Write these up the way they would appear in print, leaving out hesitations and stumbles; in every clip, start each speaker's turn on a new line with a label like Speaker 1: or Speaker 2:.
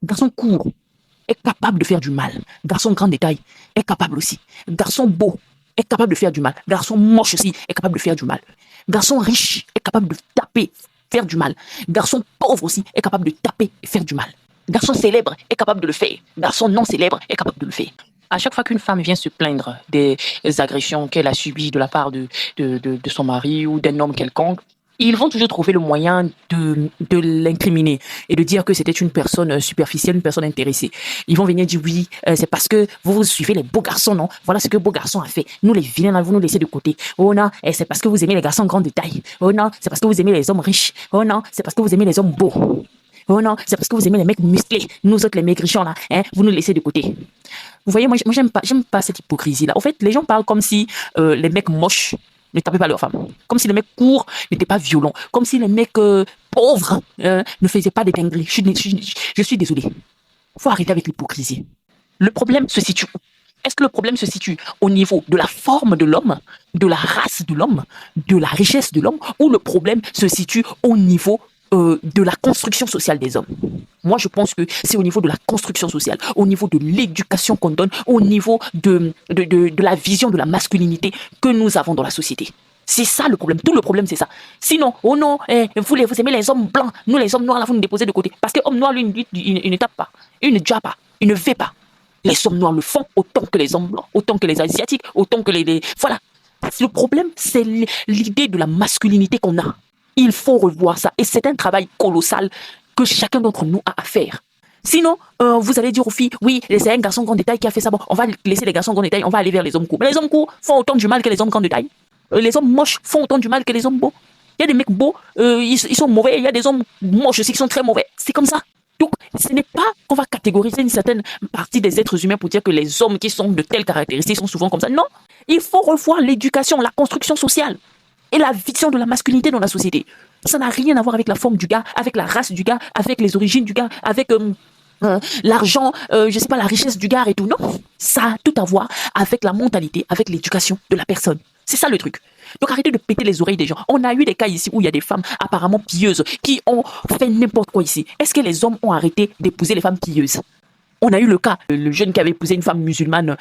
Speaker 1: Garçon court est capable de faire du mal. Garçon grand détail est capable aussi. Garçon beau est capable de faire du mal. Garçon moche aussi est capable de faire du mal. Garçon riche est capable de taper, faire du mal. Garçon pauvre aussi est capable de taper et faire du mal. Garçon célèbre est capable de le faire. Garçon non célèbre est capable de le faire. À chaque fois qu'une femme vient se plaindre des agressions qu'elle a subies de la part de son mari ou d'un homme quelconque, ils vont toujours trouver le moyen de l'incriminer et de dire que c'était une personne superficielle, une personne intéressée. Ils vont venir dire oui, c'est parce que vous suivez les beaux garçons, non? Voilà ce que beau garçon a fait. Nous les vilains, là, vous nous laissez de côté. Oh non, c'est parce que vous aimez les garçons grande de taille. Oh non, c'est parce que vous aimez les hommes riches. Oh non, c'est parce que vous aimez les hommes beaux. Oh non, c'est parce que vous aimez les mecs musclés. Nous autres, les maigrichons, là, hein, vous nous laissez de côté. Vous voyez, moi j'aime pas cette hypocrisie-là. En fait, les gens parlent comme si les mecs moches ne tapaient pas leurs femmes. Comme si les mecs courts n'étaient pas violents. Comme si les mecs pauvres ne faisaient pas des dingueries. Je suis désolé. Faut arrêter avec l'hypocrisie. Le problème se situe où? Est-ce que le problème se situe au niveau de la forme de l'homme, de la race de l'homme, de la richesse de l'homme, ou le problème se situe au niveau de la construction sociale des hommes? Moi, je pense que c'est au niveau de la construction sociale, au niveau de l'éducation qu'on donne, au niveau de la vision de la masculinité que nous avons dans la société. C'est ça le problème. Tout le problème, c'est ça. Sinon, oh non, vous aimez les hommes blancs. Nous, les hommes noirs, là, vous nous déposez de côté. Parce que l'homme noir, lui, il ne tape pas. Il ne jappe pas. Il ne fait pas. Les hommes noirs le font autant que les hommes blancs, autant que les asiatiques, autant que les... Voilà. Le problème, c'est l'idée de la masculinité qu'on a. Il faut revoir ça. Et c'est un travail colossal que chacun d'entre nous a à faire. Sinon, vous allez dire aux filles, oui, c'est un garçon grand détail qui a fait ça. Bon, on va laisser les garçons grand détail, on va aller vers les hommes courts. Mais les hommes courts font autant du mal que les hommes grand détail. Les hommes moches font autant du mal que les hommes beaux. Il y a des mecs beaux, ils sont mauvais. Il y a des hommes moches aussi qui sont très mauvais. C'est comme ça. Donc, ce n'est pas qu'on va catégoriser une certaine partie des êtres humains pour dire que les hommes qui sont de telles caractéristiques sont souvent comme ça. Non, il faut revoir l'éducation, la construction sociale et la vision de la masculinité dans la société. Ça n'a rien à voir avec la forme du gars, avec la race du gars, avec les origines du gars, avec l'argent, je sais pas, la richesse du gars et tout. Non, ça a tout à voir avec la mentalité, avec l'éducation de la personne. C'est ça le truc. Donc arrêtez de péter les oreilles des gens. On a eu des cas ici où il y a des femmes apparemment pieuses qui ont fait n'importe quoi ici. Est-ce que les hommes ont arrêté d'épouser les femmes pieuses? On a eu le cas, le jeune qui avait épousé une femme musulmane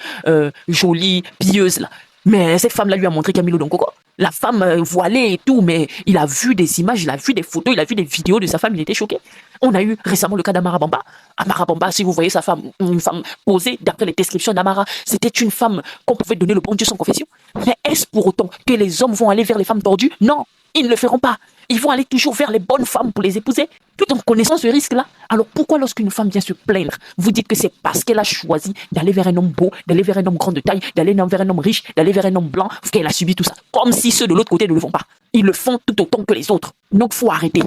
Speaker 1: jolie, pieuse là. Mais cette femme-là lui a montré Camilo Don Coco. La femme voilée et tout, mais il a vu des images, il a vu des photos, il a vu des vidéos de sa femme, il était choqué. On a eu récemment le cas d'Amara Bamba. Amara Bamba, si vous voyez sa femme, une femme posée, d'après les descriptions d'Amara, c'était une femme qu'on pouvait donner le bon Dieu sans confession. Mais est-ce pour autant que les hommes vont aller vers les femmes tordues? Non, ils ne le feront pas. Ils vont aller toujours vers les bonnes femmes pour les épouser, tout en connaissant ce risque-là. Alors pourquoi lorsqu'une femme vient se plaindre, vous dites que c'est parce qu'elle a choisi d'aller vers un homme beau, d'aller vers un homme grand de taille, d'aller vers un homme riche, d'aller vers un homme blanc, qu'elle a subi tout ça? Comme si ceux de l'autre côté ne le font pas. Ils le font tout autant que les autres. Donc faut arrêter.